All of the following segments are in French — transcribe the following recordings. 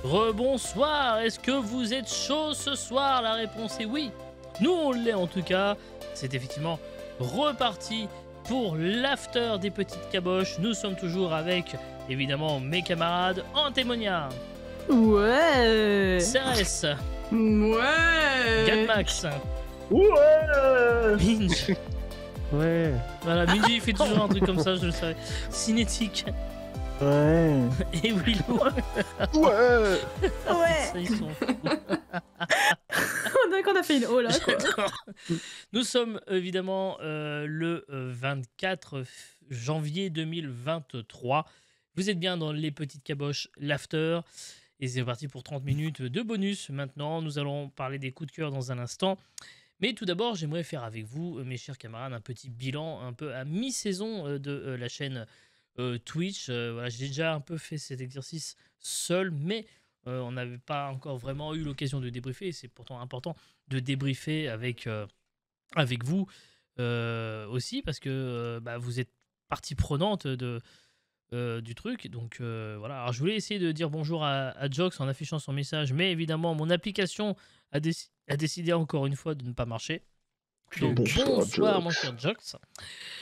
Rebonsoir, est-ce que vous êtes chaud ce soir? La réponse est oui. Nous on l'est en tout cas. C'est effectivement reparti pour l'after des petites caboches. Nous sommes toujours avec évidemment mes camarades Antémonia, Ouais. Cérès, Ouais. Gadmax, Ouais. Minj. Ouais. Voilà, Minji il fait toujours un truc comme ça, je le savais. Cinétique Ouais. et Willow. Ouais. Ouais. Ça, ils sont fous. On dirait qu'on a fait une haut là. Quoi. J'adore. Nous sommes évidemment le 24 janvier 2023. Vous êtes bien dans les petites caboches, l'after. Et c'est parti pour 30 minutes de bonus. Maintenant, nous allons parler des coups de cœur dans un instant. Mais tout d'abord, j'aimerais faire avec vous, mes chers camarades, un petit bilan un peu à mi-saison de la chaîne Twitch. Voilà, j'ai déjà un peu fait cet exercice seul, mais on n'avait pas encore vraiment eu l'occasion de débriefer. Et c'est pourtant important de débriefer avec vous aussi, parce que vous êtes partie prenante du truc. Donc voilà. Alors, je voulais essayer de dire bonjour à Jox en affichant son message, mais évidemment, mon application a décidé encore une fois de ne pas marcher. Donc, bonsoir, mon cher Jox.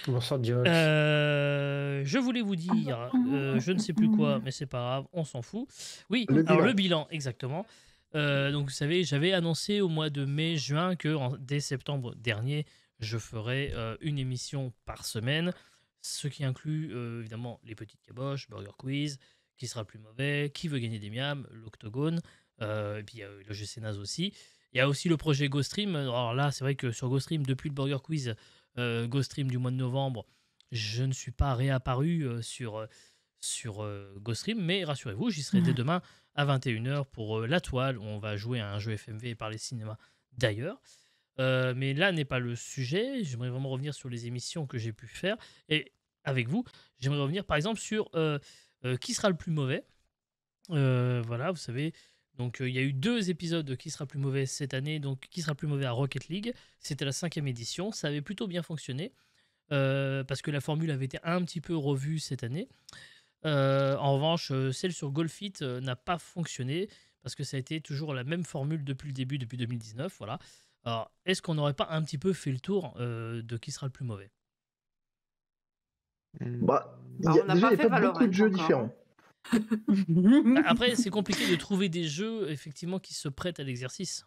Bonsoir, Jox. Je voulais vous dire, je ne sais plus quoi, mais c'est pas grave, on s'en fout. Oui, alors le bilan, exactement. Donc, vous savez, j'avais annoncé au mois de mai-juin que dès septembre dernier, je ferai une émission par semaine, ce qui inclut évidemment les petites caboches, Burger Quiz, qui sera le plus mauvais, qui veut gagner des miams, l'Octogone, et puis le jeu Sénaz aussi. Il y a aussi le projet GoStream. Alors là, c'est vrai que sur GoStream, depuis le Burger Quiz, GoStream du mois de novembre, je ne suis pas réapparu sur GoStream, mais rassurez-vous, j'y serai dès demain à 21h pour La Toile, où on va jouer à un jeu FMV et parler cinéma d'ailleurs. Mais là n'est pas le sujet. J'aimerais vraiment revenir sur les émissions que j'ai pu faire. Et avec vous, j'aimerais revenir par exemple sur qui sera le plus mauvais. Voilà, vous savez. Donc il y a eu 2 épisodes de Qui sera plus mauvais cette année. Donc Qui sera plus mauvais à Rocket League. C'était la 5e édition. Ça avait plutôt bien fonctionné. Parce que la formule avait été un petit peu revue cette année. En revanche, celle sur Golfit n'a pas fonctionné. Parce que ça a été toujours la même formule depuis le début, depuis 2019. Voilà. Alors, est-ce qu'on n'aurait pas un petit peu fait le tour de qui sera le plus mauvais? Bah, on n'a pas fait pas beaucoup de jeux Valorant différents. Après, c'est compliqué de trouver des jeux effectivement qui se prêtent à l'exercice.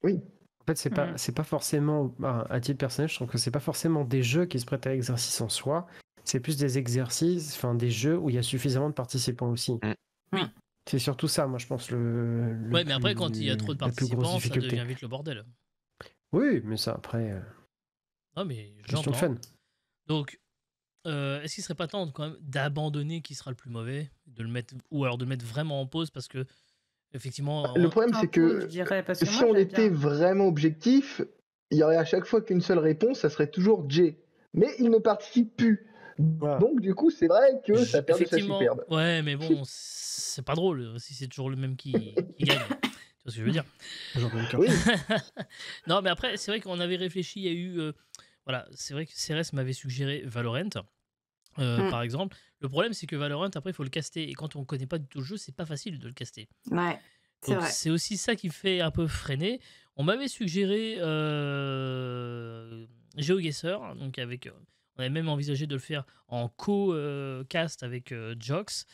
Oui. En fait, c'est pas forcément, à titre personnel, je trouve que c'est pas forcément des jeux qui se prêtent à l'exercice en soi. C'est plus des exercices, enfin des jeux où il y a suffisamment de participants aussi. Oui. C'est surtout ça, moi, je pense, Ouais, mais après, quand il y a trop de participants, ça devient vite le bordel. Oui, mais ça, après, Non, mais question de j'entends. fun. Donc, est-ce qu'il serait pas temps quand même d'abandonner qui sera le plus mauvais, de le mettre, ou alors de le mettre vraiment en pause, parce que effectivement, Le problème, c'est que je dirais, parce que si moi, on j'aime était bien. vraiment objectif, il y aurait à chaque fois qu'une seule réponse, ça serait toujours J. Mais il ne participe plus. Voilà. Donc, du coup, c'est vrai que ça perd de sa effectivement, superbe. ouais, mais bon, c'est pas drôle si c'est toujours le même qui gagne. Tu vois ce que je veux dire? Oui. Non, mais après, c'est vrai qu'on avait réfléchi, il y a eu... voilà, c'est vrai que Cérès m'avait suggéré Valorant, par exemple. Le problème, c'est que Valorant, après, il faut le caster. Et quand on connaît pas du tout le jeu, c'est pas facile de le caster. Ouais, c'est Donc, vrai. c'est aussi ça qui fait un peu freiner. On m'avait suggéré GeoGuessr, donc avec... on avait même envisagé de le faire en co-cast avec Jox.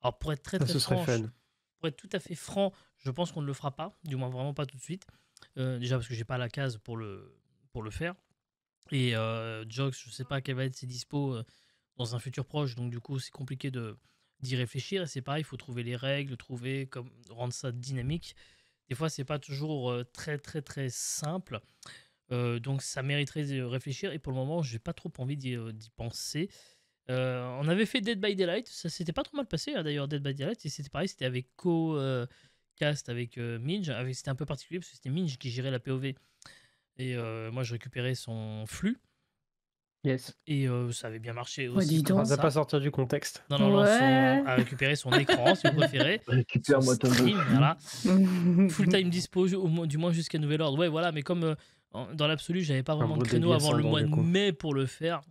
Alors, pour être très Ça, ce serait franc, fun. pour être tout à fait franc, je pense qu'on ne le fera pas, du moins vraiment pas tout de suite. Déjà parce que j'ai pas la case pour le faire. Et Jox, je sais pas quelle va être ses dispos dans un futur proche, donc du coup c'est compliqué d'y réfléchir. Et c'est pareil, il faut trouver les règles, rendre ça dynamique. Des fois c'est pas toujours très très très simple. Donc ça mériterait de réfléchir. Et pour le moment, j'ai pas trop envie d'y penser. On avait fait Dead by Daylight, ça s'était pas trop mal passé d'ailleurs, Dead by Daylight, et c'était pareil, c'était avec cast avec Minj, c'était un peu particulier parce que c'était Minj qui gérait la POV et moi je récupérais son flux Yes. et ça avait bien marché Ouais, aussi. dis donc. On va pas sortir du contexte. Non, Ouais. à récupérer son écran si vous préférez, son Récupère-moi ton stream, flux. voilà. Full time dispo, du moins jusqu'à nouvel ordre. Ouais, voilà, mais comme dans l'absolu, j'avais pas vraiment de créneau avant le mois de mai pour le faire.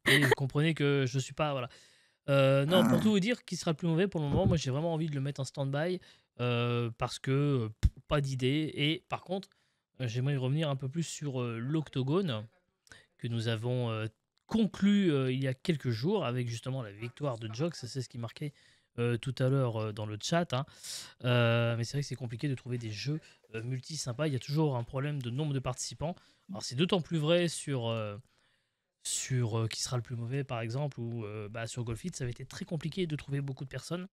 Et vous comprenez que je suis pas, voilà. Non, pour tout vous dire, qui sera le plus mauvais pour le moment, moi j'ai vraiment envie de le mettre en stand-by parce que pas d'idée. Et par contre, j'aimerais revenir un peu plus sur l'Octogone que nous avons conclu il y a quelques jours avec justement la victoire de Jox. C'est ce qui marquait tout à l'heure dans le chat. Hein. Mais c'est vrai que c'est compliqué de trouver des jeux multi sympas. Il y a toujours un problème de nombre de participants. Alors c'est d'autant plus vrai sur qui sera le plus mauvais par exemple, ou sur Golf It, ça avait été très compliqué de trouver beaucoup de personnes.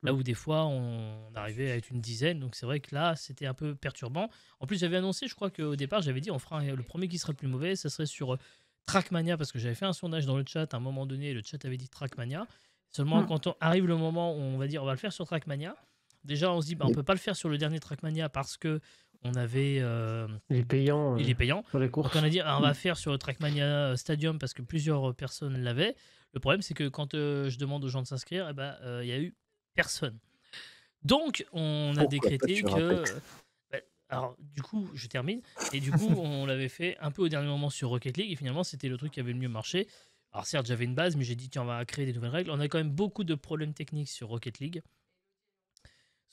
Là où des fois on arrivait à être une dizaine, donc c'est vrai que là c'était un peu perturbant. En plus j'avais annoncé, je crois qu'au départ j'avais dit on fera le premier qui sera le plus mauvais, ça serait sur Trackmania, parce que j'avais fait un sondage dans le chat à un moment donné, le chat avait dit Trackmania. Seulement quand arrive le moment où on va dire on va le faire sur Trackmania, déjà on se dit on peut pas le faire sur le dernier Trackmania parce que on avait les payants sur les donc courses. on a dit on va faire sur le Trackmania Stadium parce que plusieurs personnes l'avaient. Le problème c'est que quand je demande aux gens de s'inscrire, il y a eu personne. Donc on a décrété que alors du coup je termine, et du coup on l'avait fait un peu au dernier moment sur Rocket League et finalement c'était le truc qui avait le mieux marché. Alors certes j'avais une base, mais j'ai dit tiens on va créer des nouvelles règles. On a quand même beaucoup de problèmes techniques sur Rocket League.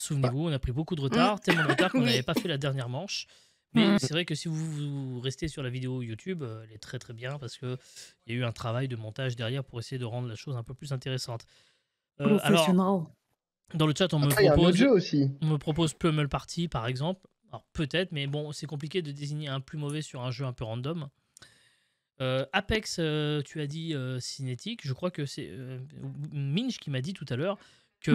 Souvenez-vous, on a pris beaucoup de retard, tellement de retard qu'on n'avait pas fait la dernière manche. Mais c'est vrai que si vous restez sur la vidéo YouTube, elle est très très bien parce qu'il y a eu un travail de montage derrière pour essayer de rendre la chose un peu plus intéressante. Alors, dans le chat, on me propose Pummel Party par exemple. Alors peut-être, mais bon, c'est compliqué de désigner un plus mauvais sur un jeu un peu random. Apex, tu as dit cinétique. Je crois que c'est Minch qui m'a dit tout à l'heure que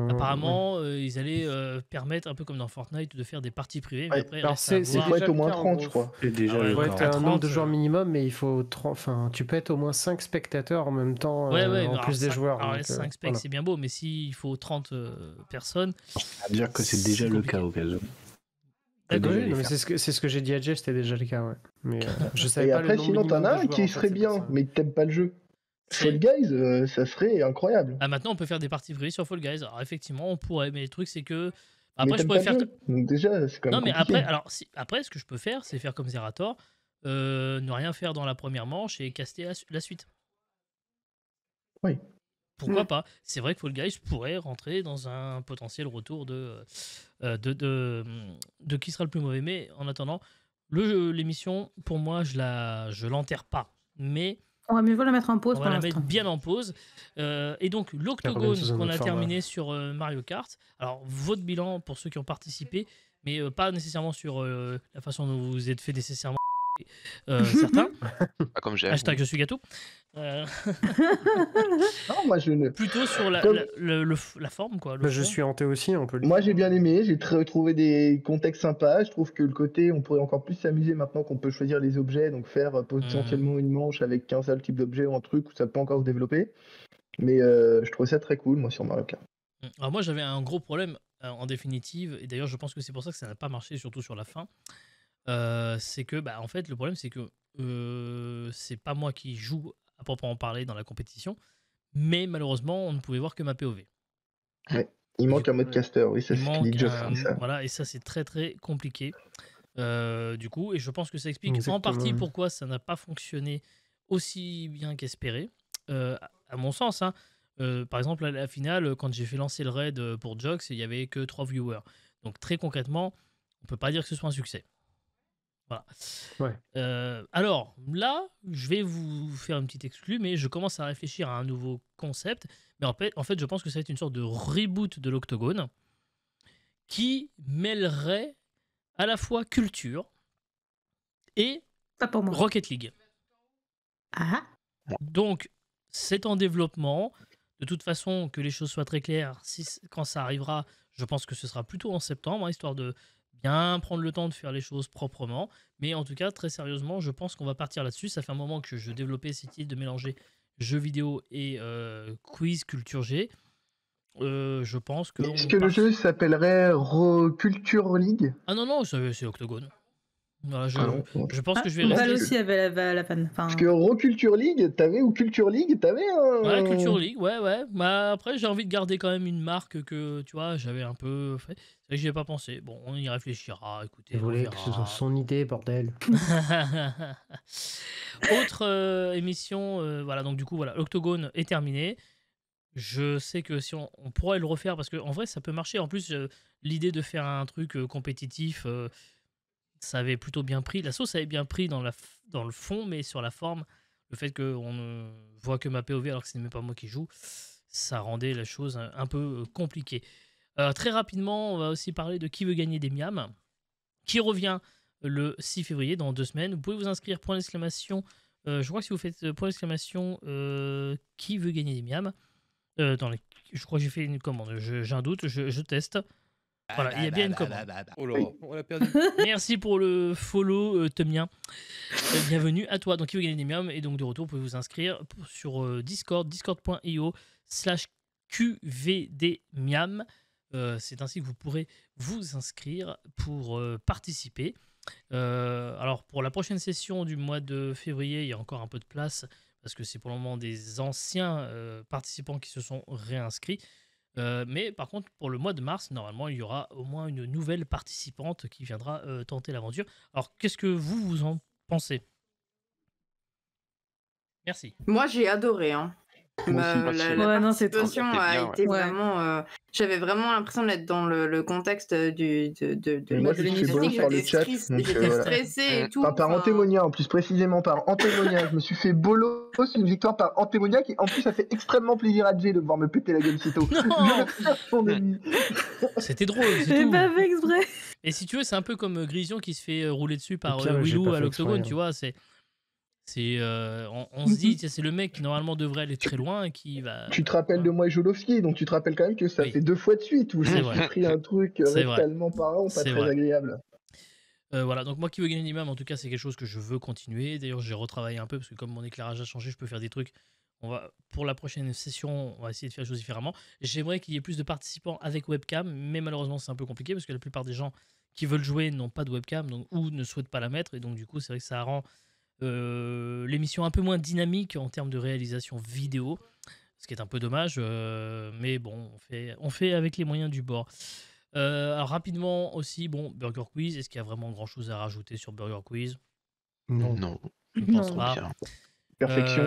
apparemment ils allaient permettre, un peu comme dans Fortnite, de faire des parties privées. Mais après, il faut être au moins 30, je crois. Il faut être un nombre de joueurs minimum, mais il faut tu peux être au moins 5 spectateurs en même temps, en plus des joueurs. Alors, 5 specs, c'est bien beau, mais s'il faut 30 personnes. Ça veut dire que c'est déjà le cas au cas où. C'est ce que j'ai dit à Jay, c'était déjà le cas, ouais. Mais je savais et pas après, sinon, t'en as un qui serait bien, mais t'aimes pas le jeu. Fall Guys, ça serait incroyable. Maintenant, on peut faire des parties privées sur Fall Guys. Alors, effectivement, on pourrait, mais le truc, c'est que. Après, je pourrais faire. Donc, déjà, c'est quand même. Non, mais après, ce que je peux faire, c'est faire comme Zerator, ne rien faire dans la première manche et caster la suite. Oui. Pourquoi pas? C'est vrai que Fall Guys pourrait rentrer dans un potentiel retour de qui sera le plus mauvais. Mais en attendant, l'émission, pour moi, je l'enterre pas. Mais. On va mieux la mettre en pause. On va la mettre bien en pause. Et donc, l'Octogone qu'on a terminé sur Mario Kart. Alors, votre bilan pour ceux qui ont participé, mais pas nécessairement sur la façon dont vous vous êtes fait nécessairement certains. Pas comme j'aime. Hashtag je suis gâteau. Non, moi je ne. Plutôt sur la forme, quoi. Je suis hanté aussi, on peut le dire. Moi j'ai bien aimé, j'ai trouvé des contextes sympas. Je trouve que le côté, on pourrait encore plus s'amuser maintenant qu'on peut choisir les objets, donc faire potentiellement une manche avec qu'un seul type d'objet ou un truc où ça peut encore se développer. Mais je trouve ça très cool, moi, sur Mario Kart. Alors moi j'avais un gros problème en définitive, et d'ailleurs je pense que c'est pour ça que ça n'a pas marché, surtout sur la fin. C'est que en fait le problème c'est que c'est pas moi qui joue à proprement parler dans la compétition, mais malheureusement on ne pouvait voir que ma POV. Ouais, il manque un mode caster, oui, ça c'est ce qu'il dit ça. Voilà, et ça c'est très très compliqué du coup, et je pense que ça explique en partie pourquoi ça n'a pas fonctionné aussi bien qu'espéré, à mon sens, hein. Par exemple à la finale, quand j'ai fait lancer le raid pour Jox, il y avait que 3 viewers, donc très concrètement on peut pas dire que ce soit un succès. Voilà. Ouais. Alors là, je vais vous faire une petite exclue, mais je commence à réfléchir à un nouveau concept. Mais en fait, je pense que ça va être une sorte de reboot de l'Octogone qui mêlerait à la fois culture et Rocket League. Ah. Donc, c'est en développement. De toute façon, que les choses soient très claires, quand ça arrivera, je pense que ce sera plutôt en septembre, hein, histoire de bien prendre le temps de faire les choses proprement. Mais en tout cas, très sérieusement, je pense qu'on va partir là-dessus. Ça fait un moment que je développais cette idée de mélanger jeux vidéo et quiz culture G. Je pense que... Est-ce que le jeu s'appellerait Culture League? Ah non, c'est Octogone. Voilà, Ah non, non. je pense que je vais non, Val rester. aussi avait la panne. Enfin, Parce que Roculture League, t'avais, ou Culture League, t'avais un... Ouais, Culture League, ouais. Bah, après, j'ai envie de garder quand même une marque que, tu vois, j'avais un peu fait. C'est vrai que j'y ai pas pensé. Bon, on y réfléchira, écoutez, Vous on voulez que ce soit verra. son idée, bordel. Autre émission, voilà, donc du coup, voilà, l'Octogone est terminé. Je sais que si on pourrait le refaire, parce qu'en vrai, ça peut marcher. En plus, l'idée de faire un truc compétitif, ça avait plutôt bien pris. La sauce avait bien pris dans le fond, mais sur la forme, le fait qu'on ne voit que ma POV alors que ce n'est même pas moi qui joue, ça rendait la chose un peu compliquée. Très rapidement, on va aussi parler de Qui veut gagner des miams, qui revient le 6 février, dans 2 semaines. Vous pouvez vous inscrire, point d'exclamation. Je crois que si vous faites point d'exclamation, qui veut gagner des miams, je crois que j'ai fait une commande, j'ai un doute, je teste. Voilà, il y a bien une commande. Oh là, on l'a perdu. Merci pour le follow, Tomien. Bienvenue à toi. Donc, qui veut gagner des miams. Et donc, de retour, vous pouvez vous inscrire sur Discord, discord.io/QVDmiam. C'est ainsi que vous pourrez vous inscrire pour participer. Alors, pour la prochaine session du mois de février, il y a encore un peu de place parce que c'est pour le moment des anciens participants qui se sont réinscrits. Mais par contre, pour le mois de mars, normalement, il y aura au moins une nouvelle participante qui viendra tenter l'aventure. Alors, qu'est-ce que vous en pensez? Merci. Moi, j'ai adoré. Hein. Moi aussi. La Ouais, non, c'est trop participation bien. a C'était bien, été ouais. vraiment. J'avais vraiment l'impression d'être dans le contexte Et moi, je suis beau sur le chat, donc, J'étais voilà. stressée et tout. Enfin, par enfin, antémonia, en plus, précisément par antémonia. Je me suis fait bolo, c'est une victoire par antémonia qui, en plus, ça fait extrêmement plaisir à Jay de voir me péter la gueule si tôt. Non Je vais faire son ennemi. C'était drôle, c'est j'ai tout. pas fait exprès. Et si tu veux, c'est un peu comme Grison qui se fait rouler dessus par Au pire, j'ai Willou pas à fait l'Octogone, exprès, tu vois. On se dit, tiens, c'est le mec qui normalement devrait aller très loin et qui va. Tu te rappelles de moi et Jolovski, donc tu te rappelles quand même que ça Oui. fait 2 fois de suite où C'est j'ai vrai. pris un truc C'est vrai. rectalement parlant, pas C'est très vrai. agréable. Voilà, donc moi qui veux gagner l'imam, en tout cas, c'est quelque chose que je veux continuer. D'ailleurs, j'ai retravaillé un peu parce que comme mon éclairage a changé, je peux faire des trucs. Pour la prochaine session, on va essayer de faire les choses différemment. J'aimerais qu'il y ait plus de participants avec webcam, mais malheureusement, c'est un peu compliqué parce que la plupart des gens qui veulent jouer n'ont pas de webcam ou ne souhaitent pas la mettre. Et donc, du coup, c'est vrai que ça rend l'émission un peu moins dynamique en termes de réalisation vidéo, ce qui est un peu dommage. Mais bon, on fait avec les moyens du bord. Alors rapidement aussi, bon, Burger Quiz, est-ce qu'il y a vraiment grand chose à rajouter sur Burger Quiz? Non. Non, Je pense Non. pas. bien. Perfection.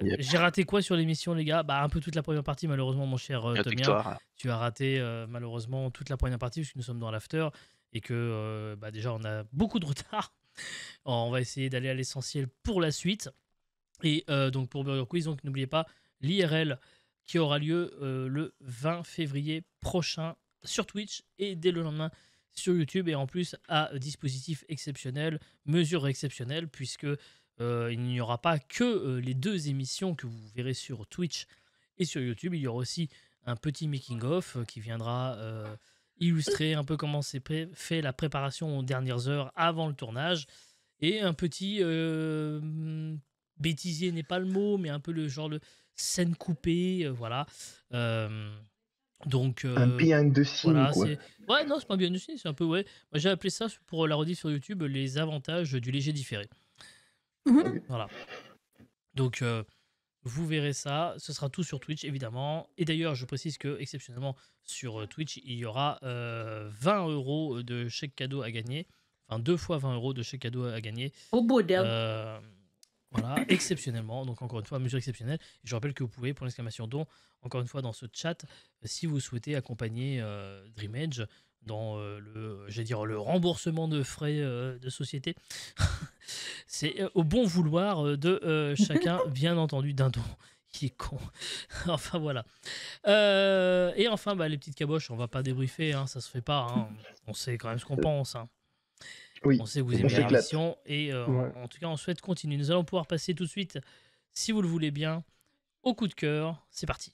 Yep. J'ai raté quoi sur l'émission, les gars? Bah, un peu toute la première partie, malheureusement, mon cher Notre Tomien. victoire. Tu as raté malheureusement toute la première partie parce que nous sommes dans l'after et que bah, déjà on a beaucoup de retard. On va essayer d'aller à l'essentiel pour la suite. Et donc pour Burger Quiz, donc n'oubliez pas l'IRL qui aura lieu le 20 février prochain sur Twitch et dès le lendemain sur YouTube, et en plus à dispositif exceptionnel, mesure exceptionnelle, puisque il n'y aura pas que les 2 émissions que vous verrez sur Twitch et sur YouTube. Il y aura aussi un petit making-of qui viendra illustrer un peu comment s'est fait la préparation aux dernières heures avant le tournage, et un petit bêtisier n'est pas le mot, mais un peu le genre de scène coupée, voilà. Donc Un behind the scene, voilà, quoi. ouais, non, c'est pas bien aussi, c'est un peu, ouais. Moi, j'ai appelé ça pour la rediff sur YouTube les avantages du léger différé. Voilà. Donc vous verrez ça, ce sera tout sur Twitch évidemment. Et d'ailleurs, je précise que exceptionnellement sur Twitch, il y aura 20 € de chèque cadeau à gagner. Enfin, 2 fois 20 € de chèque cadeau à gagner. Au bordel. Voilà, exceptionnellement. Donc encore une fois, mesure exceptionnelle. Et je rappelle que vous pouvez, pour l'exclamation don, encore une fois dans ce chat, si vous souhaitez accompagner Dream Edge dans le remboursement de frais de société, c'est au bon vouloir de chacun, bien entendu, d'un don. Qui est con. Enfin voilà. Et enfin, bah, les petites caboches, on va pas débriefer, hein, ça se fait pas. Hein. On sait quand même ce qu'on pense. Hein. Oui, On sait que vous on aimez s'éclate. l'émission et Ouais. en tout cas, on souhaite continuer. Nous allons pouvoir passer tout de suite, si vous le voulez bien, au coup de cœur. C'est parti.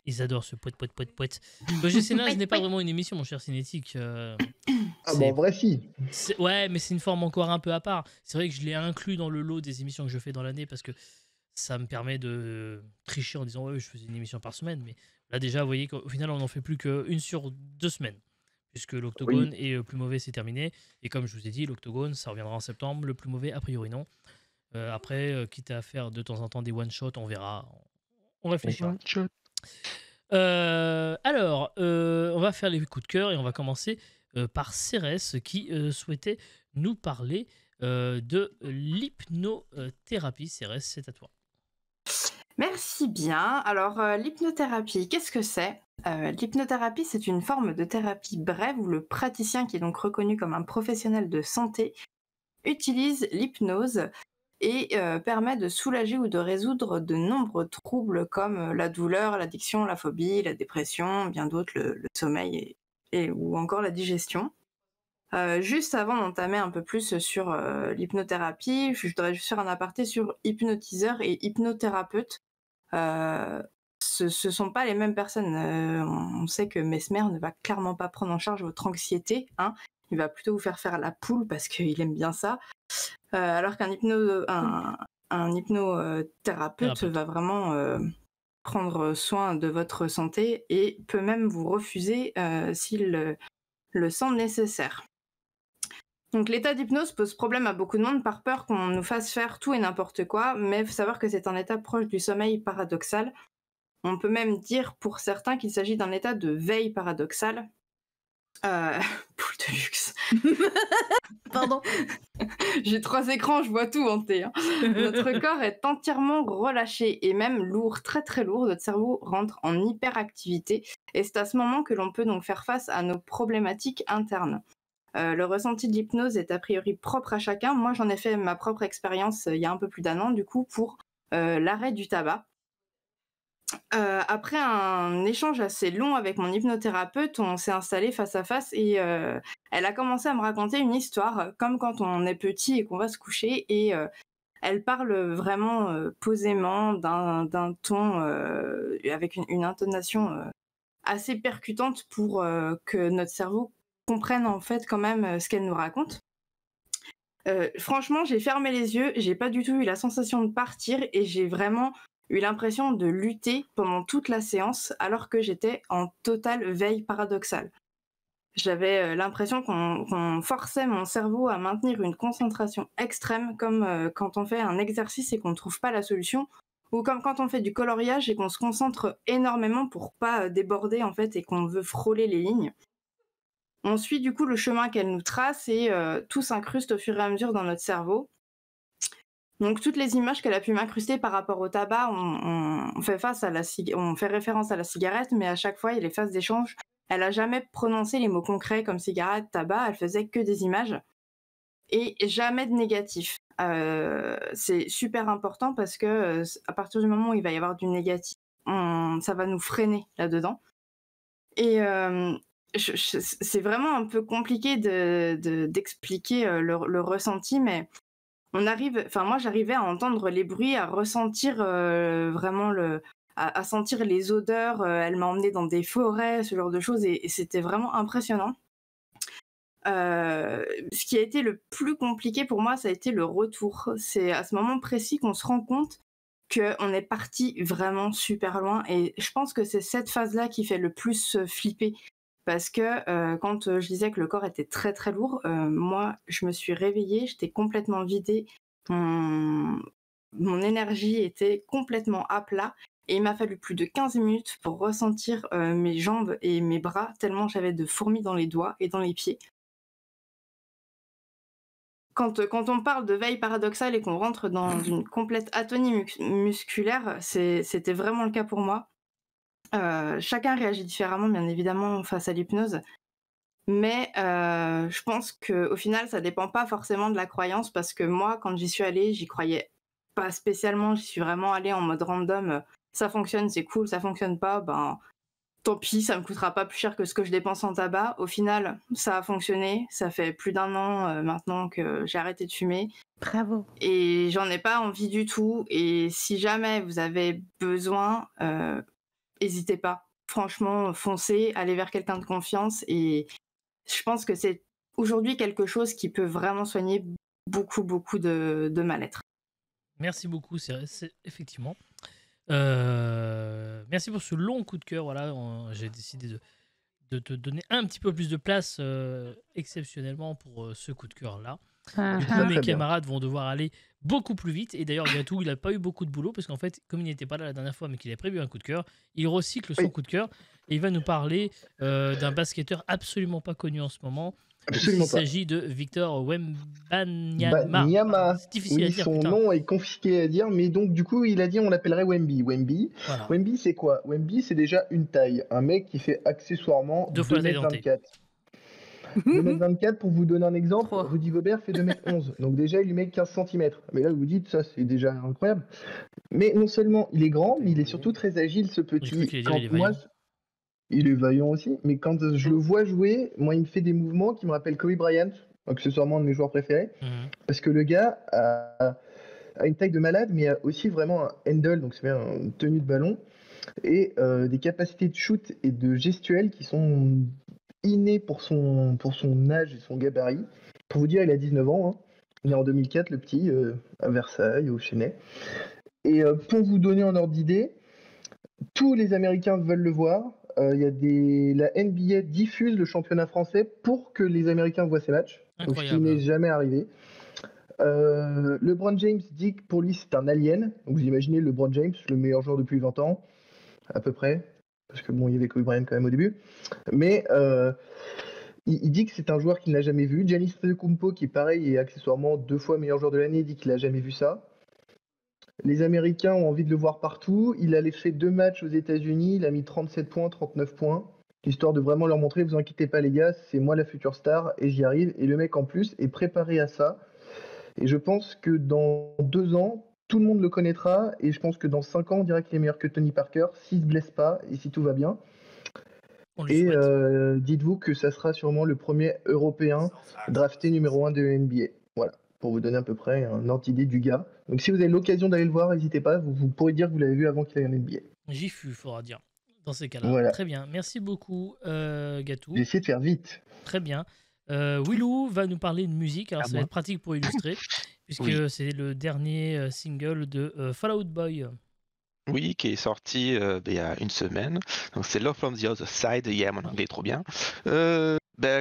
Ils adorent ce poète. GCNA, ce n'est pas vraiment une émission, mon cher Cinétique. Ah c'est- bah en vrai si. Ouais, mais c'est une forme encore un peu à part. C'est vrai que je l'ai inclus dans le lot des émissions que je fais dans l'année parce que ça me permet de tricher en disant ouais, je faisais une émission par semaine. Mais là, déjà, vous voyez qu'au final, on n'en fait plus qu'une sur 2 semaines. puisque l'Octogone est le plus mauvais, c'est terminé. Et comme je vous ai dit, l'Octogone, ça reviendra en septembre. Le plus mauvais, a priori, non. Après, quitte à faire de temps en temps des one-shots, on verra. On réfléchira. Alors, on va faire les coups de cœur et on va commencer par Cérès qui souhaitait nous parler de l'hypnothérapie. Cérès, c'est à toi. Merci bien. Alors, l'hypnothérapie, qu'est-ce que c'est? L'hypnothérapie, c'est une forme de thérapie brève où le praticien, qui est donc reconnu comme un professionnel de santé, utilise l'hypnose et permet de soulager ou de résoudre de nombreux troubles comme la douleur, l'addiction, la phobie, la dépression, bien d'autres, le sommeil ou encore la digestion. Juste avant d'entamer un peu plus sur l'hypnothérapie, je voudrais juste faire un aparté sur hypnotiseur et hypnothérapeute. Ce sont pas les mêmes personnes. On sait que Mesmer ne va clairement pas prendre en charge votre anxiété. Hein. Il va plutôt vous faire la poule parce qu'il aime bien ça. Alors qu'un hypnothérapeute va vraiment prendre soin de votre santé et peut même vous refuser s'il le sent nécessaire. Donc l'état d'hypnose pose problème à beaucoup de monde par peur qu'on nous fasse faire tout et n'importe quoi, mais il faut savoir que c'est un état proche du sommeil paradoxal. On peut même dire pour certains qu'il s'agit d'un état de veille paradoxale. Poule de luxe. Pardon. J'ai 3 écrans, je vois tout hanté. Hein. Notre corps est entièrement relâché et même lourd, très très lourd. Notre cerveau rentre en hyperactivité et c'est à ce moment que l'on peut donc faire face à nos problématiques internes. Le ressenti de l'hypnose est a priori propre à chacun. Moi, j'en ai fait ma propre expérience il y a un peu plus d'1 an, du coup, pour l'arrêt du tabac. Après un échange assez long avec mon hypnothérapeute, on s'est installé face à face et elle a commencé à me raconter une histoire, comme quand on est petit et qu'on va se coucher. Et elle parle vraiment posément, d'un ton avec une intonation assez percutante pour que notre cerveau comprenne en fait quand même ce qu'elle nous raconte. Franchement, j'ai fermé les yeux, j'ai pas du tout eu la sensation de partir et j'ai vraiment eu l'impression de lutter pendant toute la séance alors que j'étais en totale veille paradoxale. J'avais l'impression qu'on forçait mon cerveau à maintenir une concentration extrême comme quand on fait un exercice et qu'on ne trouve pas la solution ou comme quand on fait du coloriage et qu'on se concentre énormément pour pas déborder en fait et qu'on veut frôler les lignes. On suit du coup le chemin qu'elle nous trace et tout s'incruste au fur et à mesure dans notre cerveau. Donc toutes les images qu'elle a pu m'incruster par rapport au tabac, on fait référence à la cigarette, mais à chaque fois il y a les phases d'échange. Elle n'a jamais prononcé les mots concrets comme cigarette, tabac, elle faisait que des images et jamais de négatif. C'est super important parce que à partir du moment où il va y avoir du négatif, ça va nous freiner là-dedans. Et c'est vraiment un peu compliqué d'expliquer le ressenti, mais moi j'arrivais à entendre les bruits, à ressentir vraiment à sentir les odeurs. Elle m'a emmenée dans des forêts, ce genre de choses, et c'était vraiment impressionnant. Ce qui a été le plus compliqué pour moi, ça a été le retour. C'est à ce moment précis qu'on se rend compte qu'on est parti vraiment super loin, et je pense que c'est cette phase-là qui fait le plus flipper. Parce que quand je disais que le corps était très très lourd, moi je me suis réveillée, j'étais complètement vidée, mon énergie était complètement à plat et il m'a fallu plus de 15 minutes pour ressentir mes jambes et mes bras tellement j'avais de fourmis dans les doigts et dans les pieds. Quand on parle de veille paradoxale et qu'on rentre dans une complète atonie musculaire, c'était vraiment le cas pour moi. Chacun réagit différemment, bien évidemment, face à l'hypnose. Mais je pense qu'au final, ça dépend pas forcément de la croyance, parce que moi, quand j'y suis allée, j'y croyais pas spécialement. J'y suis vraiment allée en mode random. Ça fonctionne, c'est cool. Ça fonctionne pas, ben tant pis, ça me coûtera pas plus cher que ce que je dépense en tabac. Au final, ça a fonctionné. Ça fait plus d'1 an maintenant que j'ai arrêté de fumer. Bravo. Et j'en ai pas envie du tout. Et si jamais vous avez besoin, n'hésitez pas. Franchement, foncez, allez vers quelqu'un de confiance. Et je pense que c'est aujourd'hui quelque chose qui peut vraiment soigner beaucoup, beaucoup de mal-être. Merci beaucoup, c'est effectivement. Merci pour ce long coup de cœur. Voilà, j'ai décidé de te donner un petit peu plus de place exceptionnellement pour ce coup de cœur-là. Du coup, mes camarades vont devoir aller beaucoup plus vite. Et d'ailleurs, Gatou, il n'a pas eu beaucoup de boulot parce qu'en fait, comme il n'était pas là la dernière fois, mais qu'il a prévu un coup de cœur, il recycle son coup de cœur et il va nous parler d'un basketteur absolument pas connu en ce moment. Absolument Il s'agit de Victor Wembanyama. Banyama. C'est difficile à dire. Son nom est confisqué à dire, mais donc du coup, il a dit on l'appellerait Wemby. Voilà. Wemby, c'est quoi? Wemby, c'est déjà une taille. Un mec qui fait accessoirement 2 fois la taille dentée. 2m24. 2m24, pour vous donner un exemple, Trois. Rudy Gobert fait 2m11. Donc déjà, il lui met 15 cm. Mais là, vous vous dites, ça, c'est déjà incroyable. Mais non seulement il est grand, mais il est surtout très agile, ce J'ai cru petit. qu'il allait dire, il est vaillant. Il est vaillant aussi, mais quand je le vois jouer, moi, il me fait des mouvements qui me rappellent Kobe Bryant, accessoirement un de mes joueurs préférés, parce que le gars a une taille de malade, mais a aussi vraiment un handle, donc c'est bien une tenue de ballon, et des capacités de shoot et de gestuelle qui sont innées pour son âge et son gabarit. Pour vous dire, il a 19 ans, hein. Né en 2004, le petit, à Versailles, au Chesnay. Et pour vous donner un ordre d'idée, tous les Américains veulent le voir. La NBA diffuse le championnat français pour que les Américains voient ces matchs, donc ce qui n'est jamais arrivé. LeBron James dit que pour lui c'est un alien. Donc vous imaginez LeBron James, le meilleur joueur depuis 20 ans, à peu près, parce que bon, il y avait Kobe Bryant quand même au début. Mais il dit que c'est un joueur qu'il n'a jamais vu. Giannis Antetokounmpo, qui pareil est accessoirement 2 fois meilleur joueur de l'année, dit qu'il n'a jamais vu ça. Les Américains ont envie de le voir partout. Il a fait 2 matchs aux États-Unis. Il a mis 37 points, 39 points. Histoire de vraiment leur montrer, vous inquiétez pas les gars, c'est moi la future star et j'y arrive. Et le mec en plus est préparé à ça. Et je pense que dans 2 ans, tout le monde le connaîtra. Et je pense que dans 5 ans, on dirait qu'il est meilleur que Tony Parker s'il ne se blesse pas et si tout va bien. Et dites-vous que ça sera sûrement le premier Européen drafté numéro 1 de NBA. Voilà, pour vous donner à peu près un ordre d'idée du gars. Donc si vous avez l'occasion d'aller le voir, n'hésitez pas, vous pourrez dire que vous l'avez vu avant qu'il aille en NBA. J'y fus, faudra dire, dans ces cas-là. Voilà. Très bien, merci beaucoup Gatou. J'ai essayé de faire vite. Très bien. Willou va nous parler de musique, alors ça va être pratique pour illustrer, puisque c'est le dernier single de Fall Out Boy. Oui, qui est sorti il y a une semaine. Donc c'est Love from the Other Side. Yeah, mon anglais est trop bien.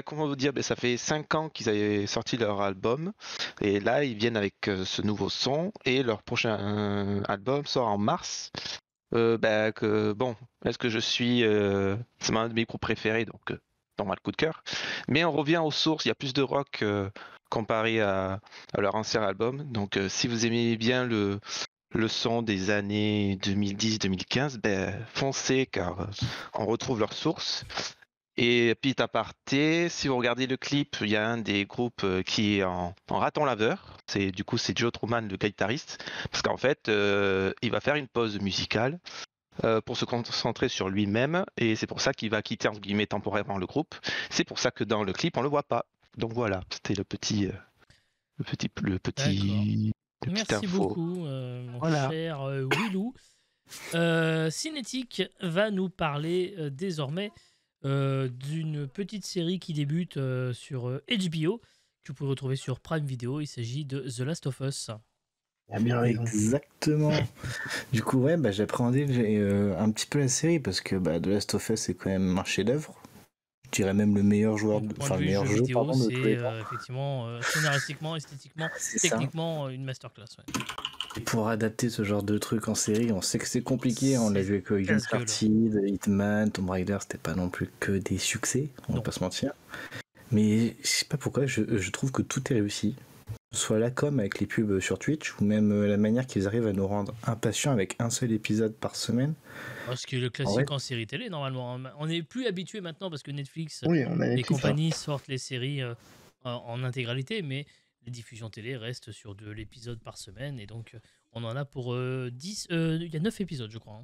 Comment vous dire, ça fait 5 ans qu'ils avaient sorti leur album. Et là, ils viennent avec ce nouveau son. Et leur prochain album sort en mars. Est-ce que je suis... c'est un de mes groupes préférés, donc normal coup de cœur. Mais on revient aux sources. Il y a plus de rock comparé à leur ancien album. Donc si vous aimez bien le son des années 2010-2015, foncez car on retrouve leurs sources. Et petit aparté, si vous regardez le clip, il y a un des groupes qui est en raton laveur. C'est Joe Truman, le guitariste, parce qu'en fait, il va faire une pause musicale pour se concentrer sur lui-même, et c'est pour ça qu'il va quitter entre guillemets temporairement le groupe. C'est pour ça que dans le clip, on le voit pas. Donc voilà, c'était le petit. Merci beaucoup, mon cher Willou. Cinétique va nous parler désormais d'une petite série qui débute sur HBO, que vous pouvez retrouver sur Prime Video. Il s'agit de The Last of Us. Exactement. Du coup, j'appréhendais un petit peu la série parce que The Last of Us c'est quand même un chef-d'œuvre. Je dirais même le meilleur joueur, le meilleur jeu vidéo, c'est effectivement scénaristiquement, esthétiquement, techniquement une masterclass. Ouais. Et pour adapter ce genre de truc en série, on sait que c'est compliqué. On l'a vu avec Uncharted, Hitman, Tomb Raider, c'était pas non plus que des succès, on va pas se mentir. Mais je sais pas pourquoi, je trouve que tout est réussi. Soit la com avec les pubs sur Twitch, ou même la manière qu'ils arrivent à nous rendre impatients avec un seul épisode par semaine. Parce que le classique en série télé, normalement. On n'est plus habitué maintenant parce que Netflix et compagnie sortent les séries en intégralité, mais les diffusions télé restent sur de l'épisode par semaine. Et donc, on en a pour 10... Il y a 9 épisodes, je crois.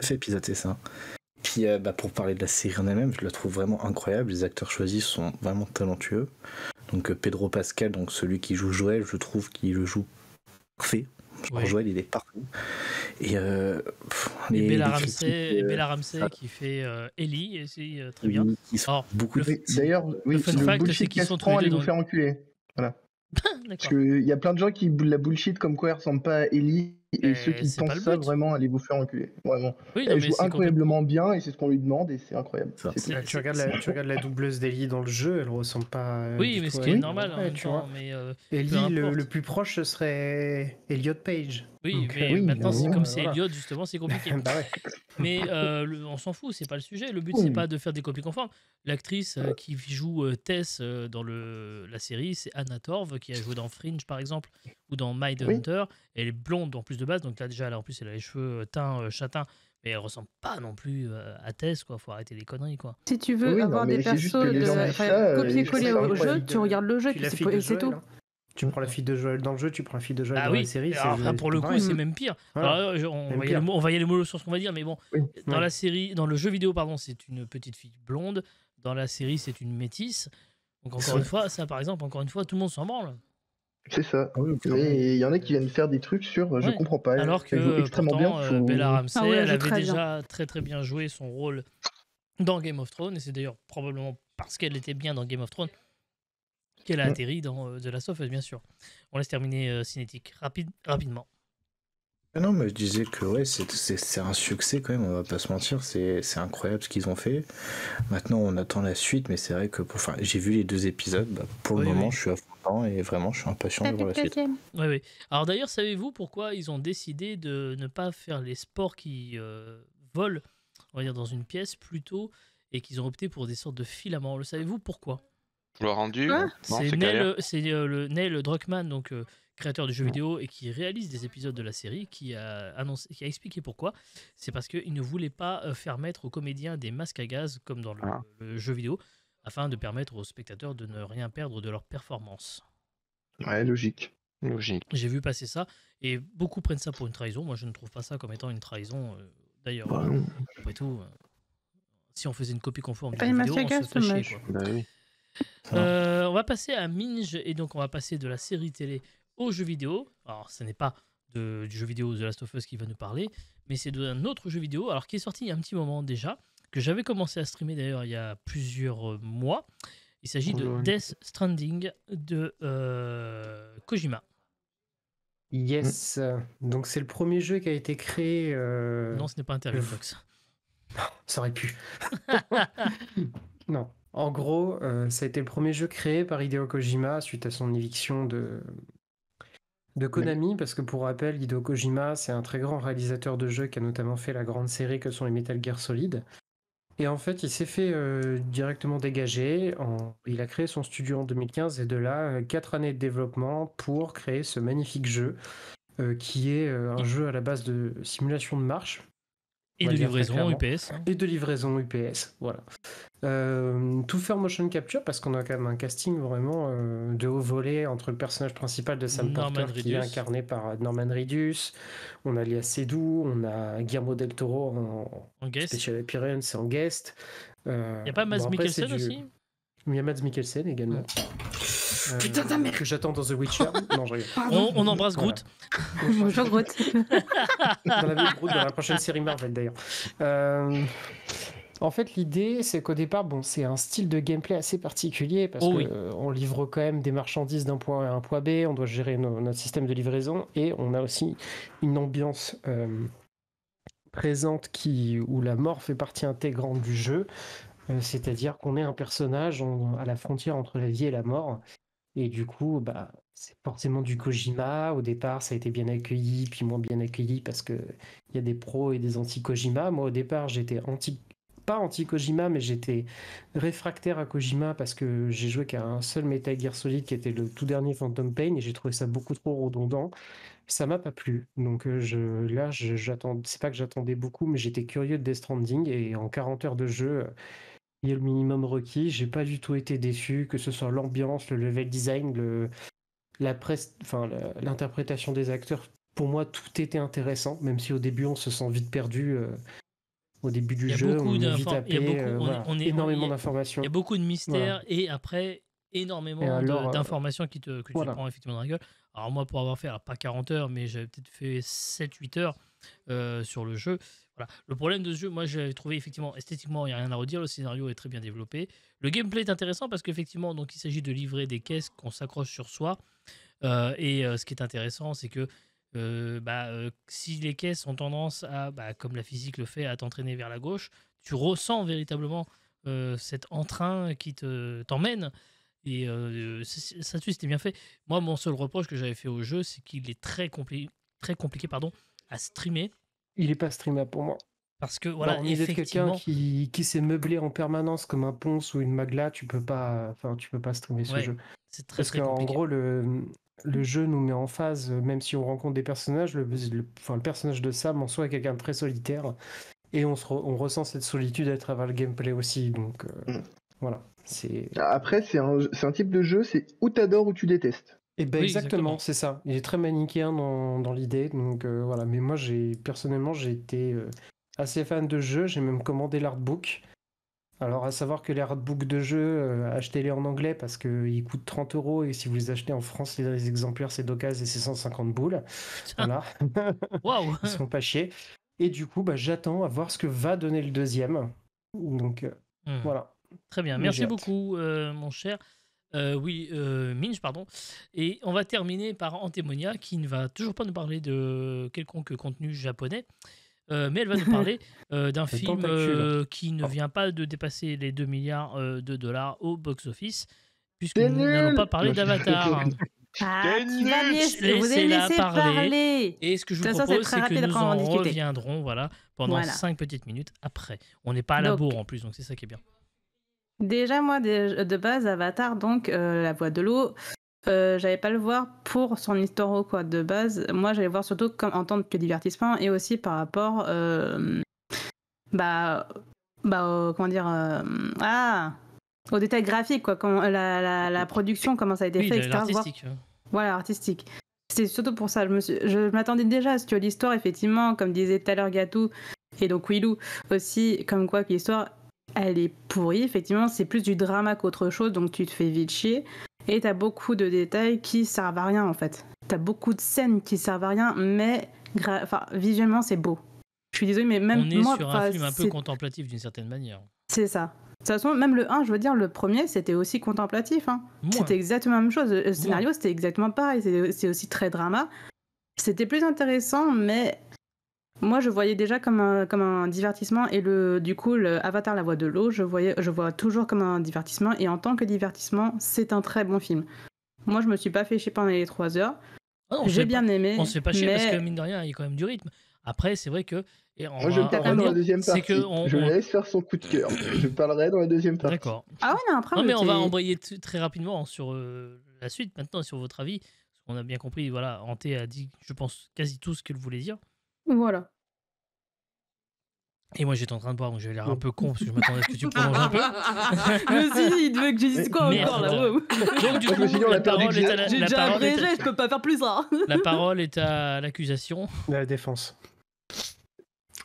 9 épisodes, c'est ça. Puis, pour parler de la série en elle-même, je la trouve vraiment incroyable. Les acteurs choisis sont vraiment talentueux. Donc, Pedro Pascal, donc celui qui joue Joël, je trouve qu'il le joue parfait. Joël, il est parfait. Et Bella Ramsey qui fait Ellie, et c'est très bien. D'ailleurs, le fun fact, c'est qu'ils sont tous les deux vous faire enculer. Voilà. Parce qu'il y a plein de gens qui la bullshit comme quoi elle ressemble pas à Ellie Et ceux qui c'est pas pensent le ça, but. vraiment, allez vous faire enculer. Vraiment. Oui, non, Elle mais joue c'est complètement. incroyablement bien et c'est ce qu'on lui demande et c'est incroyable. Ça. C'est tout. C'est- Tu regardes la doubleuse d'Ellie dans le jeu, elle ressemble pas Oui, du mais tout ce à qui est Ellie normal en en vrai, même tu vois. temps. Mais Ellie, peu importe. le plus proche, ce serait Elliot Page. Oui, Donc, mais oui, maintenant, c'est évidemment, comme c'est voilà. Elliot, justement, c'est compliqué. Bah ouais. Mais on s'en fout, c'est pas le sujet. Le but, c'est Oui. pas de faire des copies conformes. L'actrice qui joue Tess dans la série, c'est Anna Torv, qui a joué dans Fringe, par exemple, ou dans Mindhunter. Elle est blonde en plus de base, donc là, déjà, en plus, elle a les cheveux teints châtains, mais elle ressemble pas non plus à Tess, quoi. Faut arrêter les conneries, quoi. Si tu veux Oui, non, avoir mais des c'est juste persos que les gens disent ça, copier-coller c'est au jeu, incroyable. tu regardes le jeu et Puis puis la fille de c'est Joël, tout. hein. Tu prends la fille de Joël dans le jeu, tu prends la fille de Joël Ah dans la oui, série. alors là, pour le coup, pareil. c'est même pire. Voilà. Alors là, on Même va y pire. aller, on va y aller mollo sur ce qu'on va dire, mais bon, Oui. dans Ouais. la série, dans le jeu vidéo, pardon, c'est une petite fille blonde. Dans la série, c'est une métisse. Donc encore Ouais. une fois, ça, par exemple, encore une fois, tout le monde s'en branle. C'est ça. Ah oui, clairement. Mais il y en a qui viennent faire des trucs sur je Ouais. comprends pas. Alors Elle joue que extrêmement pourtant, bien. Faut... Bella Ramsey, Ah ouais, elle elle joue avait très bien. déjà très très bien joué son rôle dans Game of Thrones, et c'est d'ailleurs probablement parce qu'elle était bien dans Game of Thrones qu'elle a Ouais. atterri dans The Last of Us, bien sûr. On laisse terminer Cinétique rapidement. Ah non, mais je disais que ouais, c'est un succès quand même, on va pas se mentir, c'est incroyable ce qu'ils ont fait. Maintenant, on attend la suite, mais c'est vrai que j'ai vu les 2 épisodes, pour le Oui, moment, oui. je suis à fond dedans et vraiment, je suis impatient de voir la suite. Oui, oui. Alors d'ailleurs, savez-vous pourquoi ils ont décidé de ne pas faire les sports qui volent, on va dire, dans une pièce plutôt, et qu'ils ont opté pour des sortes de filaments? Le savez-vous pourquoi? Le rendu, Quoi non, C'est c'est galère. le Neil Druckmann, donc créateur du jeu vidéo et qui réalise des épisodes de la série, qui a expliqué pourquoi. C'est parce qu'il ne voulait pas faire mettre aux comédiens des masques à gaz comme dans Ah. le jeu vidéo, afin de permettre aux spectateurs de ne rien perdre de leur performance. Ouais, logique. Logique. J'ai vu passer ça et beaucoup prennent ça pour une trahison. Moi, je ne trouve pas ça comme étant une trahison. D'ailleurs, Bah, non. après tout, si on faisait une copie conforme Pas d'une les vidéo, masques à on gaz, se ferait dommage. chier, quoi. Bah oui. On va passer à Minge et donc on va passer de la série télé au jeu vidéo. Alors, ce n'est pas du jeu vidéo The Last of Us qui va nous parler, mais c'est d'un autre jeu vidéo, alors qui est sorti il y a un petit moment déjà, que j'avais commencé à streamer d'ailleurs il y a plusieurs mois. Il s'agit de Death Stranding de Kojima. Yes. Donc c'est le premier jeu qui a été créé. Non, ce n'est pas Interview Fox. Ça aurait pu. Non. En gros, ça a été le premier jeu créé par Hideo Kojima suite à son éviction de Konami, parce que pour rappel, Hideo Kojima, c'est un très grand réalisateur de jeux qui a notamment fait la grande série que sont les Metal Gear Solid. Et en fait, il s'est fait directement dégager. Il a créé son studio en 2015 et de là, 4 années de développement pour créer ce magnifique jeu qui est un jeu à la base de simulation de marche. Et on de va dire très livraison clairement. UPS. hein. Et de livraison UPS, voilà. Tout faire motion capture parce qu'on a quand même un casting vraiment de haut volet entre le personnage principal de Sam Norman Porter qui est Reedus. incarné par Norman Reedus, on a Léa Seydoux, on a Guillermo del Toro En en guest. special appearance, en guest. Il n'y a pas Mads après, Mikkelsen c'est du- aussi Il y a Mads Mikkelsen également. Putain, ta mère. Que j'attends dans The Witcher. Non, je rigole. On embrasse Voilà. Groot. Bonjour Groot. Dans la vie de Groot, dans la prochaine série Marvel d'ailleurs. En fait, l'idée, c'est qu'au départ, bon, c'est un style de gameplay assez particulier parce Oh que oui. on livre quand même des marchandises d'un point A à un point B, on doit gérer notre système de livraison et on a aussi une ambiance présente où la mort fait partie intégrante du jeu, c'est-à-dire qu'on est un personnage à la frontière entre la vie et la mort. Et du coup, bah, c'est forcément du Kojima. Au départ, ça a été bien accueilli, puis moins bien accueilli parce que il y a des pros et des anti-Kojima. Moi, au départ, j'étais pas anti-Kojima, mais j'étais réfractaire à Kojima parce que j'ai joué qu'à un seul Metal Gear Solid qui était le tout dernier Phantom Pain et j'ai trouvé ça beaucoup trop redondant. Ça m'a pas plu. Donc j'attends. C'est pas que j'attendais beaucoup, mais j'étais curieux de Death Stranding et en 40 heures de jeu. Il y a le minimum requis, j'ai pas du tout été déçu, que ce soit l'ambiance, le level design, l'interprétation des acteurs. Pour moi, tout était intéressant, même si au début on se sent vite perdu. Au début du Il y a jeu, beaucoup on est vite d'informations. Il y a happé, beaucoup, on est- énormément il y a- d'informations. Il y a beaucoup de mystères et après énormément Et alors, d'informations que tu voilà. prends effectivement dans la gueule. Alors moi, pour avoir fait, alors, pas 40 heures, mais j'avais peut-être fait 7-8 heures sur le jeu. Voilà. Le problème de ce jeu, moi, j'avais trouvé effectivement esthétiquement, il n'y a rien à redire. Le scénario est très bien développé. Le gameplay est intéressant parce qu'effectivement, donc il s'agit de livrer des caisses qu'on s'accroche sur soi. Et ce qui est intéressant, c'est que si les caisses ont tendance à, comme la physique le fait, à t'entraîner vers la gauche, tu ressens véritablement cet entrain qui t'emmène. Et ça dessus c'était bien fait. Moi, mon seul reproche que j'avais fait au jeu, c'est qu'il est très compliqué à streamer. Il est pas streamable pour moi. Parce que voilà, On est quelqu'un effectivement, qui s'est meublé en permanence comme un Ponce ou une Magla, tu peux pas streamer ce ouais, jeu. c'est très Parce très qu'en compliqué. gros, le jeu nous met en phase, même si on rencontre des personnages, le personnage de Sam en soi est quelqu'un de très solitaire, et on ressent cette solitude à travers le gameplay aussi, donc voilà. Après, c'est un type de jeu, c'est ou t'adores ou tu détestes. Et ben Oui, exactement, c'est ça. Il est très manichéen dans l'idée, donc voilà. Mais moi, personnellement, j'ai été assez fan de jeu, j'ai même commandé l'artbook. Alors, à savoir que les artbooks de jeu, achetez-les en anglais parce qu'ils coûtent 30 € et si vous les achetez en France, les exemplaires, c'est d'occasion et c'est 150 boules. Voilà. Waouh. Ils sont pas chiés. Et du coup, j'attends à voir ce que va donner le deuxième. Donc, voilà. Très bien, Mais merci j'ai hâte. beaucoup, mon cher. Minge, pardon. Et on va terminer par Antémonia, qui ne va toujours pas nous parler de quelconque contenu japonais, mais elle va nous parler d'un C'est film tentacule. qui ne vient pas de dépasser les 2 milliards de dollars au box-office, puisque C'est nous n'allons nul. pas parler Non, d'Avatar. Ah, tu vas Laissez-la vous avez laissé parler. parler. Et ce que je De vous toute façon, c'est propose, très c'est que rapide, nous après, on va en en discuter. reviendrons pendant Voilà. 5 petites minutes après. On n'est pas à la Donc, bourre en plus, donc c'est ça qui est bien. Déjà, moi, de base, Avatar, donc La Voix de l'eau, j'allais pas le voir pour son histoire ou quoi. De base, moi, j'allais voir surtout en tant que divertissement et aussi par rapport comment dire, aux détails graphiques, quoi, la production, comment ça a été Oui, fait, etc. l'artistique. Voilà, artistique. C'est surtout pour ça. Je m'attendais déjà à ce que l'histoire, effectivement, comme disait tout à l'heure Gatou, et donc Willou aussi, comme quoi que l'histoire, elle est pourrie. Effectivement, c'est plus du drama qu'autre chose, donc tu te fais vite chier. Et t'as beaucoup de détails qui servent à rien, en fait. T'as beaucoup de scènes qui servent à rien, mais visuellement, c'est beau. Je suis désolée, mais même On est moi, sur un film un peu contemplatif d'une certaine manière. C'est ça. De toute façon, même le 1, je veux dire, le premier, c'était aussi contemplatif. Hein. C'était exactement la même chose. Le scénario, c'était exactement pareil. C'est aussi très drama. C'était plus intéressant, mais moi, je voyais déjà comme un divertissement. Et du coup, le Avatar, la voix de l'eau, je vois toujours comme un divertissement. Et en tant que divertissement, c'est un très bon film. Moi, je me suis pas fait chier pendant les 3 heures. J'ai bien aimé. On se fait pas chier parce que, mine de rien, il y a quand même du rythme. Après, c'est vrai que... Moi, je parlerai dans la deuxième partie. Je laisse faire son coup de cœur. Je parlerai dans la deuxième partie. D'accord. Ah ouais, non, après... Non, mais on va embrayer très rapidement sur la suite, maintenant, sur votre avis. On a bien compris, voilà, Anté a dit, je pense, quasi tout ce qu'elle voulait dire. Voilà. Et moi, j'étais en train de boire, donc j'avais l'air un peu con, parce que je m'attendais à ce que tu prolonges un peu. Mais si, il devait que je dise quoi encore, là. Donc, du coup, la parole est à la... J'ai déjà abrégé, je peux pas faire plus ça. La parole est à l'accusation. La défense.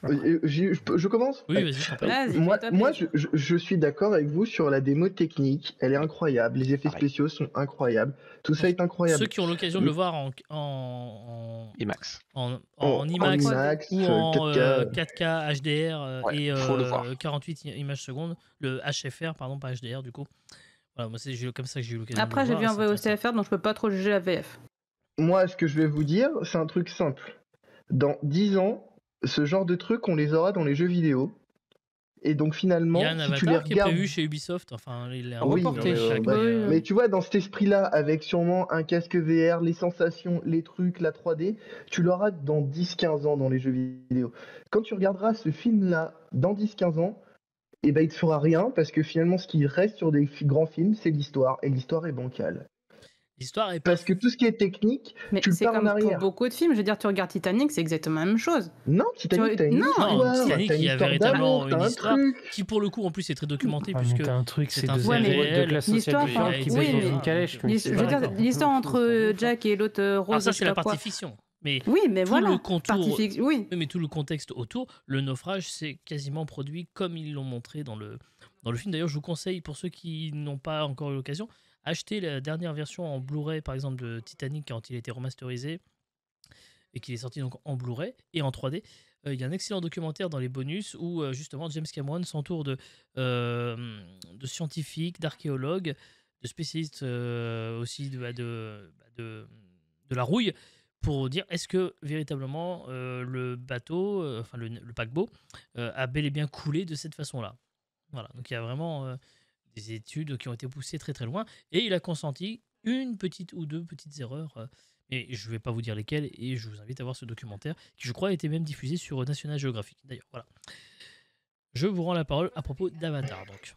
Je commence? Oui, vas-y. Moi, je suis d'accord avec vous sur la démo technique. Elle est incroyable. Les effets spéciaux sont incroyables. Tout ça est incroyable. Ceux qui ont l'occasion de le voir en IMAX, en IMAX ou en 4K HDR et faut le voir. 48 images secondes, le HFR, pardon, pas HDR du coup. Voilà, moi c'est comme ça que j'ai eu l'occasion. Après, j'ai vu un VO CFR, donc je peux pas trop juger la VF. Moi, ce que je vais vous dire, c'est un truc simple. Dans 10 ans, ce genre de trucs, on les aura dans les jeux vidéo. Et donc finalement, il y a un si tu les Avatar qui est regardes... prévu chez Ubisoft, enfin il est reporté. Mais tu vois, dans cet esprit-là, avec sûrement un casque VR, les sensations, les trucs, la 3D, tu l'auras dans 10-15 ans dans les jeux vidéo. Quand tu regarderas ce film-là dans 10-15 ans, eh ben, il te fera rien, parce que finalement, ce qui reste sur des grands films, c'est l'histoire. Et l'histoire est bancale. L'histoire est parce que tout ce qui est technique, mais tu le pars en arrière. Pour beaucoup de films, je veux dire, tu regardes Titanic, c'est exactement la même chose. Non, Titanic, t'as une histoire. Titanic, il y a véritablement une histoire qui, pour le coup, en plus, est très documentée, puisque un truc, c'est un fait réel. L'histoire, l'histoire entre Jack et l'autre Rose. Alors ça, c'est la partie fiction. Mais oui, mais voilà. Le contour, oui. Mais tout le contexte autour, le naufrage, c'est quasiment produit comme ils l'ont montré dans le film. D'ailleurs, je vous conseille, pour ceux qui n'ont pas encore eu l'occasion, acheter la dernière version en Blu-ray, par exemple, de Titanic quand il a été remasterisé et qu'il est sorti donc en Blu-ray et en 3D. Il y a un excellent documentaire dans les bonus où justement James Cameron s'entoure de scientifiques, d'archéologues, de spécialistes aussi de la rouille pour dire est-ce que véritablement le bateau, enfin le paquebot, a bel et bien coulé de cette façon-là. Voilà, donc il y a vraiment des études qui ont été poussées très très loin, et il a consenti une petite ou deux petites erreurs, et je ne vais pas vous dire lesquelles, et je vous invite à voir ce documentaire, qui je crois a été même diffusé sur National Geographic, d'ailleurs. Voilà. Je vous rends la parole à propos d'Avatar, donc.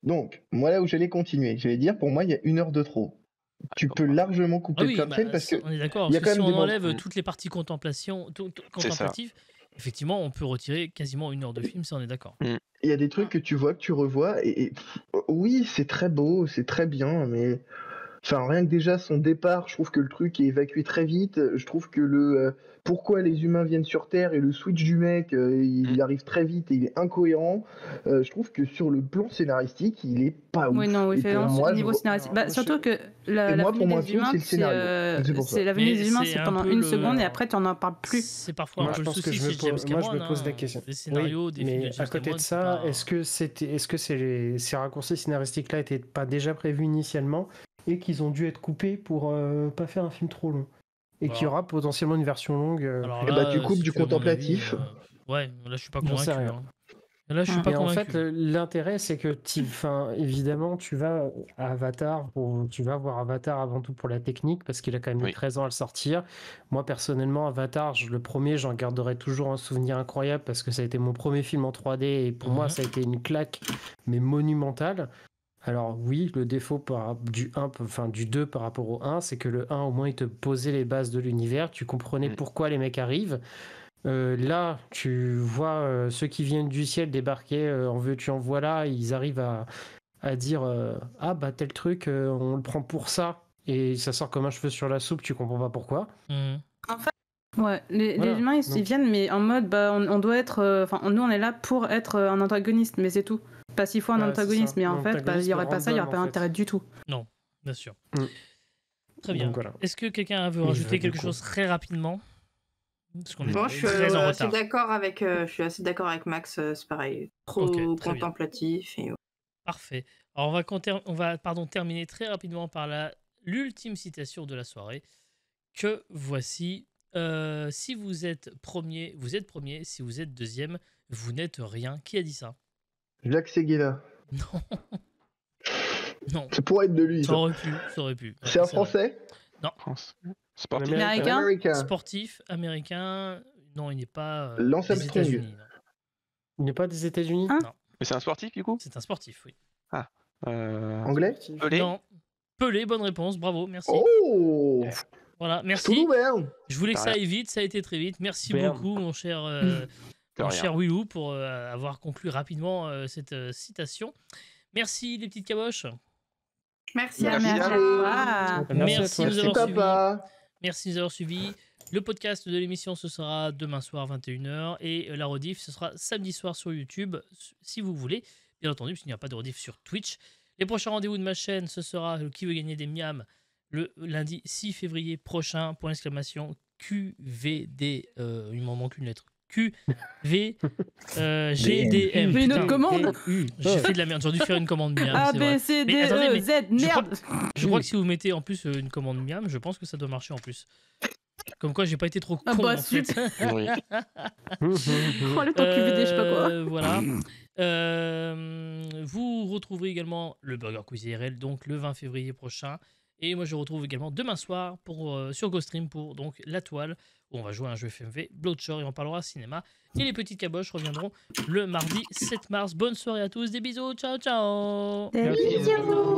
Donc, moi là où j'allais continuer, j'allais dire, pour moi, il y a 1 heure de trop. Tu peux largement couper plein de scènes parce que on est d'accord, il y a parce que quand si même on des enlève toutes les parties contemplatives, effectivement, on peut retirer quasiment 1 heure de film, ça on est d'accord. Il y a des trucs que tu vois, que tu revois, et oui, c'est très beau, c'est très bien, mais enfin, rien que déjà son départ, je trouve que le truc est évacué très vite. Je trouve que pourquoi les humains viennent sur Terre et le switch du mec, il arrive très vite et il est incohérent. Je trouve que sur le plan scénaristique, il est pas ouf. Oui, non, oui, moi, niveau scénaristique. Bah, surtout que la moi, pour moi, venue des humains, c'est la venue Mais des humains, c'est c'est un pendant peu 1 le- seconde et après, tu n'en parles plus. C'est parfois Moi, un je peu le pense que souci je me chez James pose- moi, je Cameron. me pose la question. Les scénarios des films de Mais James à côté Cameron, de c'est ça, pas- est-ce que ces raccourcis scénaristiques-là n'étaient pas déjà prévus initialement et qu'ils ont dû être coupés pour pas faire un film trop long et qu'il y aura potentiellement une version longue Alors Et bah, tu coupes si du tu veux mon contemplatif. avis, ouais, là je suis pas J'en sais convaincu. rien. Là je suis pas Et en convaincu. fait, l'intérêt, c'est que, évidemment, tu vas à Avatar, tu vas voir Avatar avant tout pour la technique, parce qu'il a quand même mis 13 ans à le sortir. Moi, personnellement, Avatar, le premier, j'en garderai toujours un souvenir incroyable, parce que ça a été mon premier film en 3D, et pour moi, ça a été une claque, mais monumentale. Alors oui, le défaut du 2 par rapport au 1, c'est que le 1, au moins, il te posait les bases de l'univers, tu comprenais pourquoi les mecs arrivent. Là, tu vois ceux qui viennent du ciel débarquer en veux-tu en voilà, ils arrivent à dire ah bah tel truc, on le prend pour ça, et ça sort comme un cheveu sur la soupe, tu comprends pas pourquoi. En fait, ouais, les humains ils viennent, mais en mode bah on doit être, nous on est là pour être un antagoniste, mais c'est tout. Pas s'il faut un antagoniste, mais en fait, il n'y aurait pas ça, il n'y aurait pas d'intérêt du tout. Non, bien sûr. Très bien. Donc, voilà. Est-ce que quelqu'un veut rajouter quelque chose très rapidement? Parce qu'on est Moi, je suis très en assez retard. d'accord avec Max, c'est pareil. Trop très contemplatif. Et... Parfait. Alors on va terminer très rapidement par l'ultime citation de la soirée, que voici. Si vous êtes premier, vous êtes premier. Si vous êtes deuxième, vous n'êtes rien. Qui a dit ça? Jacques Séguéla. Non. Non. Ça pourrait être de lui. Ça aurait pu. C'est un Français? Non. Sportif. Américain. Sportif, américain. Non, il n'est pas Lance des Armstrong. États-Unis. Il n'est pas des États-Unis? Non. Mais c'est un sportif du coup? C'est un sportif, oui. Anglais? Pelé? Non. Pelé, bonne réponse, bravo, merci. Oh! Voilà, merci. Toulouse, Berne. Je voulais que ça aille vite, ça a été très vite. Merci beaucoup, mon cher Willou, pour avoir conclu rapidement cette citation. Merci, les petites caboches. Merci à toi. Merci de nous avoir suivis. Papa. Merci de nous avoir suivis. Le podcast de l'émission, ce sera demain soir 21h et la rediff, ce sera samedi soir sur YouTube, si vous voulez. Bien entendu, parce qu'il n'y a pas de rediff sur Twitch. Les prochains rendez-vous de ma chaîne, ce sera Qui veut gagner des miams le lundi 6 février prochain, point d'exclamation, QVD, il m'en manque une lettre. QVGDM. Une autre commande. J'ai fait de la merde, j'aurais dû faire une commande miam. A, B, C, D, E, Z, merde. Je crois que si vous mettez en plus une commande miam, je pense que ça doit marcher en plus. Comme quoi, j'ai pas été trop con en fait. Oui. Oh, le temps QVD, je sais pas quoi. Voilà. Vous retrouverez également le Burger Quiz IRL, donc le 20 février prochain. Et moi, je retrouve également demain soir sur GoStream pour donc La Toile, où on va jouer à un jeu FMV, Bloodshore, et on parlera cinéma. Et les petites caboches reviendront le mardi 7 mars. Bonne soirée à tous, des bisous, ciao ciao. Des bisous.